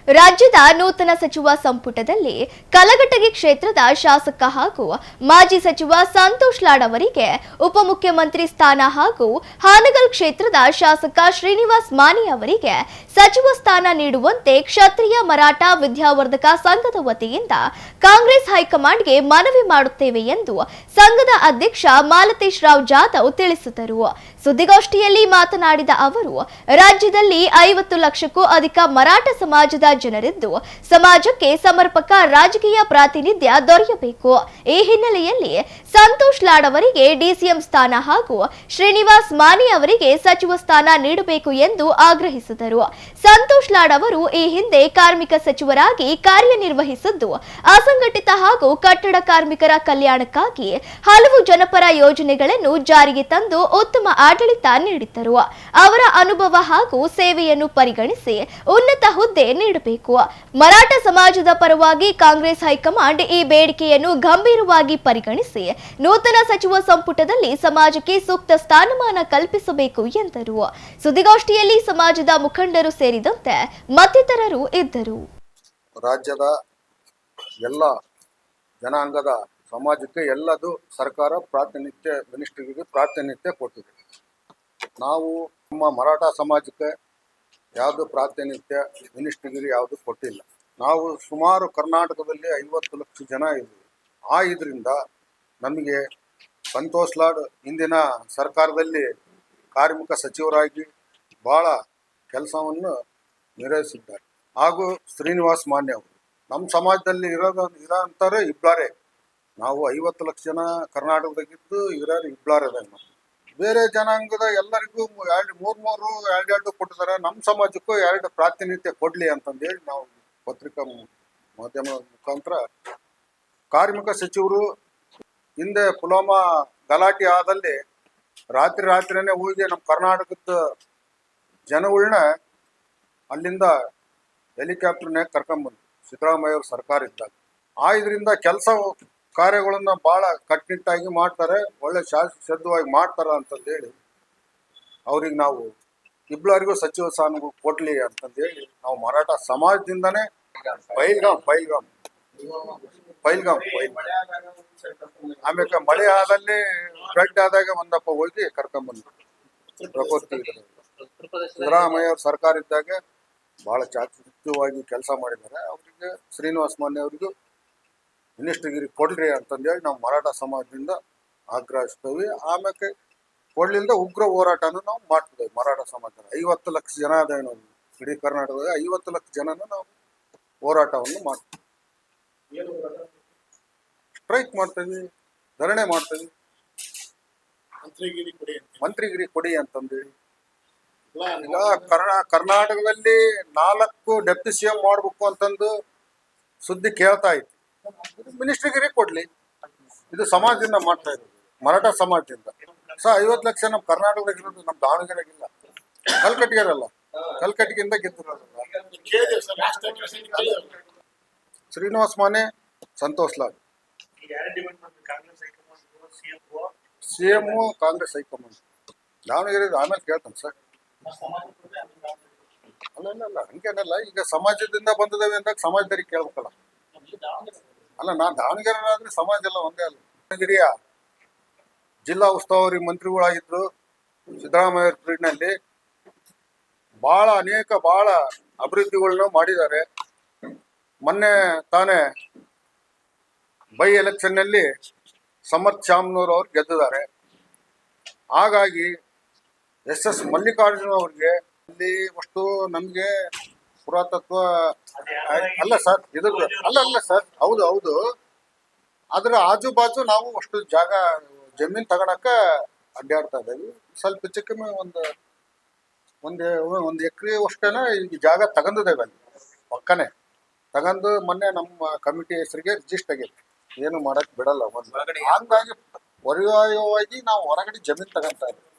ರಾಜ್ಯದ ನೂತನ ಸಚಿವ ಸಂಪುಟದಲ್ಲಿ ಕಲಘಟಗಿ ಕ್ಷೇತ್ರದ ಶಾಸಕ ಹಾಗೂ ಮಾಜಿ ಸಚಿವ ಸಂತೋಷ್ ಲಾಡ್ ಅವರಿಗೆ ಉಪಮುಖ್ಯಮಂತ್ರಿ ಸ್ಥಾನ ಹಾಗೂ ಹಾನಗಲ್ ಕ್ಷೇತ್ರದ ಶಾಸಕ ಶ್ರೀನಿವಾಸ್ ಮಾನೆ ಅವರಿಗೆ ಸಚಿವ ಸ್ಥಾನ ನೀಡುವಂತೆ ಕ್ಷತ್ರಿಯ ಮರಾಠ ವಿದ್ಯಾವರ್ಧಕ ಸಂಘದ ವತಿಯಿಂದ ಕಾಂಗ್ರೆಸ್ ಹೈಕಮಾಂಡ್ಗೆ ಮನವಿ ಮಾಡುತ್ತೇವೆ ಎಂದು ಸಂಘದ ಅಧ್ಯಕ್ಷ ಮಾಲತೇಶ್ ರಾವ್ ಜಾಧವ್ ತಿಳಿಸಿದರು. ಸುದ್ದಿಗೋಷ್ಠಿಯಲ್ಲಿ ಮಾತನಾಡಿದ ಅವರು, ರಾಜ್ಯದಲ್ಲಿ 50 ಲಕ್ಷಕ್ಕೂ ಅಧಿಕ ಮರಾಠ ಸಮಾಜದ ಜನರಿದ್ದು ಸಮಾಜಕ್ಕೆ ಸಮರ್ಪಕ ರಾಜಕೀಯ ಪ್ರಾತಿನಿಧ್ಯ ದೊರೆಯಬೇಕು. ಈ ಹಿನ್ನೆಲೆಯಲ್ಲಿ ಸಂತೋಷ್ ಲಾಡ್ ಅವರಿಗೆ ಡಿಸಿಎಂ ಸ್ಥಾನ ಹಾಗೂ ಶ್ರೀನಿವಾಸ್ ಮಾನೆ ಅವರಿಗೆ ಸಚಿವ ಸ್ಥಾನ ನೀಡಬೇಕು ಎಂದು ಆಗ್ರಹಿಸಿದರು. ಸಂತೋಷ್ ಲಾಡ್ ಅವರು ಈ ಹಿಂದೆ ಕಾರ್ಮಿಕ ಸಚಿವರಾಗಿ ಕಾರ್ಯನಿರ್ವಹಿಸಿದ್ದು ಅಸಂಘಟಿತ ಹಾಗೂ ಕಟ್ಟಡ ಕಾರ್ಮಿಕರ ಕಲ್ಯಾಣಕ್ಕಾಗಿ ಹಲವು ಜನಪರ ಯೋಜನೆಗಳನ್ನು ಜಾರಿಗೆ ತಂದು ಉತ್ತಮ ಆಡಳಿತ ನೀಡಿದ್ದರು. ಅವರ ಅನುಭವ ಹಾಗೂ ಸೇವೆಯನ್ನು ಪರಿಗಣಿಸಿ ಉನ್ನತ ಹುದ್ದೆ ನೀಡಬೇಕು. ಮರಾಠ ಸಮಾಜದ ಪರವಾಗಿ ಕಾಂಗ್ರೆಸ್ ಹೈಕಮಾಂಡ್ ಈ ಬೇಡಿಕೆಯನ್ನು ಗಂಭೀರವಾಗಿ ಪರಿಗಣಿಸಿ ನೂತನ ಸಚಿವ ಸಂಪುಟದಲ್ಲಿ ಸಮಾಜಕ್ಕೆ ಸೂಕ್ತ ಸ್ಥಾನಮಾನ ಕಲ್ಪಿಸಬೇಕು ಎಂದರು. ಸುದ್ದಿಗೋಷ್ಠಿಯಲ್ಲಿ ಸಮಾಜದ ಮುಖಂಡರು ಸೇರಿದಂತೆ ಮತ್ತಿತರರು ಇದ್ದರು. ರಾಜ್ಯದ ಎಲ್ಲ ಜನಾಂಗದ ಸಮಾಜಕ್ಕೆ ಎಲ್ಲದು ಸರ್ಕಾರ ಪ್ರಾತಿನಿಧ್ಯ ಮಿನಿಸ್ಟ್ರಿಗೆ ಪ್ರಾತಿನಿಧ್ಯ ಕೊಟ್ಟಿದೆ. ನಾವು ನಮ್ಮ ಮರಾಠ ಸಮಾಜಕ್ಕೆ ಯಾವುದು ಪ್ರಾತಿನಿಧ್ಯ ಮಿನಿಸ್ಟ್ರಿಗಿರಿ ಯಾವುದು ಕೊಟ್ಟಿಲ್ಲ. ನಾವು ಸುಮಾರು ಕರ್ನಾಟಕದಲ್ಲಿ 50 ಲಕ್ಷ ಜನ ಇದ್ದೀವಿ. ಇದರಿಂದ ನಮಗೆ ಸಂತೋಷ್ ಲಾಡ್ ಇಂದಿನ ಸರ್ಕಾರದಲ್ಲಿ ಕಾರ್ಮಿಕ ಸಚಿವರಾಗಿ ಭಾಳ ಕೆಲಸವನ್ನು ನಿರ್ವಹಿಸಿದ್ದಾರೆ. ಹಾಗೂ ಶ್ರೀನಿವಾಸ್ ಮಾನೆ ಅವರು ನಮ್ಮ ಸಮಾಜದಲ್ಲಿ ಇರೋಂಥವ್ರೆ ಇಬ್ಬರೇ. ನಾವು 50 ಲಕ್ಷ ಜನ ಕರ್ನಾಟಕದಾಗಿದ್ದು ಇರೋರು ಇಬ್ಬರೇ. ಬೇರೆ ಜನಾಂಗದ ಎಲ್ಲರಿಗೂ ಎರಡು ಕೊಟ್ಟಿದ್ದಾರೆ. ನಮ್ಮ ಸಮಾಜಕ್ಕೂ 2 ಪ್ರಾತಿನಿಧ್ಯ ಕೊಡಲಿ ಅಂತಂದೇಳಿ ನಾವು ಪತ್ರಿಕಾ ಮಾಧ್ಯಮದ ಮುಖಾಂತರ ಕಾರ್ಮಿಕ ಸಚಿವರು ಹಿಂದೆ ಪುಲ್ವಾಮಾ ಗಲಾಟೆ ಆದಲ್ಲಿ ರಾತ್ರಿನೇ ಹೋಗಿ ನಮ್ಮ ಕರ್ನಾಟಕದ ಜನಗಳನ್ನ ಅಲ್ಲಿಂದ ಹೆಲಿಕಾಪ್ಟರ್ನಾಗ ಕರ್ಕೊಂಡ್ಬಂದು ಸಿದ್ದರಾಮಯ್ಯ ಅವ್ರ ಸರ್ಕಾರ ಇದ್ದಾಗ ಇದರಿಂದ ಕೆಲಸ ಕಾರ್ಯಗಳನ್ನ ಭಾಳ ಕಟ್ಟುನಿಟ್ಟಾಗಿ ಮಾಡ್ತಾರೆ, ಒಳ್ಳೆ ಶಾಸಕವಾಗಿ ಮಾಡ್ತಾರ ಅಂತಂದೇಳಿ ಅವ್ರಿಗೆ ನಾವು ಇಬ್ಬರಿಗೂ ಸಚಿವ ಸ್ಥಾನ ಕೊಡ್ಲಿ ಅಂತಂದೇಳಿ ನಾವು ಮರಾಠ ಸಮಾಜದಿಂದನೇ ಪೈಲ್ಗಾಮ್ ಆಮೇಲೆ ಮಳೆ ಆದಲ್ಲಿ ಫ್ಲಡ್ ಆದಾಗ ಒಂದಪ್ಪ ಹೋಗಿ ಕರ್ಕೊಂಡ್ಬಂದ್ರು. ಪ್ರಕೃತಿ ಸಿದ್ದರಾಮಯ್ಯ ಅವ್ರ ಸರ್ಕಾರ ಇದ್ದಾಗ ಭಾಳ ಚಾಚುವಾಗಿ ಕೆಲಸ ಮಾಡಿದ್ದಾರೆ. ಅವರಿಗೆ ಶ್ರೀನಿವಾಸ್ ಮಾನೆ ಅವರಿಗೂ ಮಿನಿಸ್ಟ್ರಿಗಿರಿ ಕೊಡ್ರಿ ಅಂತಂದೇಳಿ ನಾವು ಮರಾಠ ಸಮಾಜದಿಂದ ಆಗ್ರಹಿಸ್ತೇವೆ. ಆಮೇಲೆ ಕೊಡ್ಲಿಂದ ಉಗ್ರ ಹೋರಾಟನೂ ನಾವು ಮಾಡ್ತಿದ್ದೇವೆ. ಮರಾಠ ಸಮಾಜ 50 ಲಕ್ಷ ಜನ ಅದ ನಾವು ಇಡೀ ಕರ್ನಾಟಕದಾಗ 50 ಲಕ್ಷ ಜನನ ನಾವು ಹೋರಾಟವನ್ನು ಮಾಡ್ತೀವಿ. ಸ್ಟ್ರೈಕ್ ಮಾಡ್ತೀವಿ, ಧರಣಿ ಮಾಡ್ತೀವಿ. ಮಂತ್ರಿಗಿರಿ ಕೊಡಿ ಅಂತಂದೇಳಿ ಈಗ ಕರ್ನಾಟಕದಲ್ಲಿ 4 ಡೆಪ್ಟಿ CM ಮಾಡ್ಬೇಕು ಅಂತಂದು ಸುದ್ದಿ ಕೇಳ್ತಾ ಇತ್ತು. ಮಿನಿಸ್ಟ್ರಿಗಿರಿ ಕೊಡ್ಲಿ, ಇದು ಸಮಾಜದಿಂದ ಮಾಡ್ತಾ ಇರೋದು, ಮರಾಠ ಸಮಾಜದಿಂದ. 50 ಲಕ್ಷ ನಮ್ಮ ಕರ್ನಾಟಕದಾಗ ಇರೋದು, ನಮ್ಮ ದಾವಣಗೆರೆಗಿಲ್ಲ, ಕಲ್ಕಟ್ಟಿಗೆರಲ್ಲ, ಕಲ್ಕಟ್ಟಿಗಿಂದ ಗೆದ್ದಿರೋದಲ್ಲ. ಶ್ರೀನಿವಾಸ್ ಮಾನೆ, ಸಂತೋಷ್ ಲಾಡ್ CM ಕಾಂಗ್ರೆಸ್ ಹೈಕಮಾಂಡ್ ದಾವಣಗೆರೆ ಆಮೇಲೆ ಕೇಳ್ತಾನೆ ಸರ್. ಅಲ್ಲ ಹಂಗೇನಲ್ಲ, ಈಗ ಸಮಾಜದಿಂದ ಬಂದಿದ್ದೇವೆ ಅಂದಾಗ ಸಮಾಜದವ್ರಿಗೆ ಕೇಳ್ಬೇಕಲ್ಲ. ಅಲ್ಲ, ನಾನು ದಾವಣಗೆರೆ ಆದ್ರೆ ಸಮಾಜ ಎಲ್ಲ ಒಂದೇ ಅಲ್ಲ. ದಾವಣಗೆರೆಯ ಜಿಲ್ಲಾ ಉಸ್ತುವಾರಿ ಮಂತ್ರಿಗಳಾಗಿದ್ರು ಸಿದ್ದರಾಮಯ್ಯ ಪೀರಿಯಡ್ನಲ್ಲಿ ಭಾಳ ಅಭಿವೃದ್ಧಿಗಳನ್ನ ಮಾಡಿದ್ದಾರೆ. ಮೊನ್ನೆ ತಾನೇ ಬೈ ಎಲೆಕ್ಷನ್ನಲ್ಲಿ ಸಮರ್ಥ್ ಶಾಮ್ನೂರ್ ಅವ್ರು ಗೆದ್ದಿದ್ದಾರೆ. ಹಾಗಾಗಿ SS ಮಲ್ಲಿಕಾರ್ಜುನ ಅವ್ರಿಗೆ ಅಲ್ಲಿ ಅಷ್ಟು ನಮಗೆ ಪುರಾತತ್ವ ಅಲ್ಲ ಸರ್, ಅಲ್ಲ ಸರ್, ಹೌದು. ಅದ್ರ ಆಜು ಬಾಜು ನಾವು ಅಷ್ಟು ಜಾಗ ಜಮೀನು ತಗೊಳಕ ಅಡ್ಡಾಡ್ತಾ ಇದ್ದೀವಿ. ಸ್ವಲ್ಪ ಚಿಕ್ಕಮ್ಮೆ ಒಂದು ಎಕರೆ ಅಷ್ಟೇನ ಈಗ ಜಾಗ ತಗೊಂಡಿದ್ದೇವೆ. ಅಲ್ಲಿ ಪಕ್ಕನೆ ತಗೊಂಡು ಮೊನ್ನೆ ನಮ್ಮ ಕಮಿಟಿ ಹೆಸರಿಗೆ ರಿಜಿಸ್ಟರ್ ಆಗೈತೆ. ಏನು ಮಾಡಕ್ ಬಿಡಲ್ಲ. ಹಂಗಾಗಿ ಪರ್ಯಾಯವಾಗಿ ನಾವು ಹೊರಗಡೆ ಜಮೀನು ತಗೊಂತಾ ಇದ್ದೀವಿ.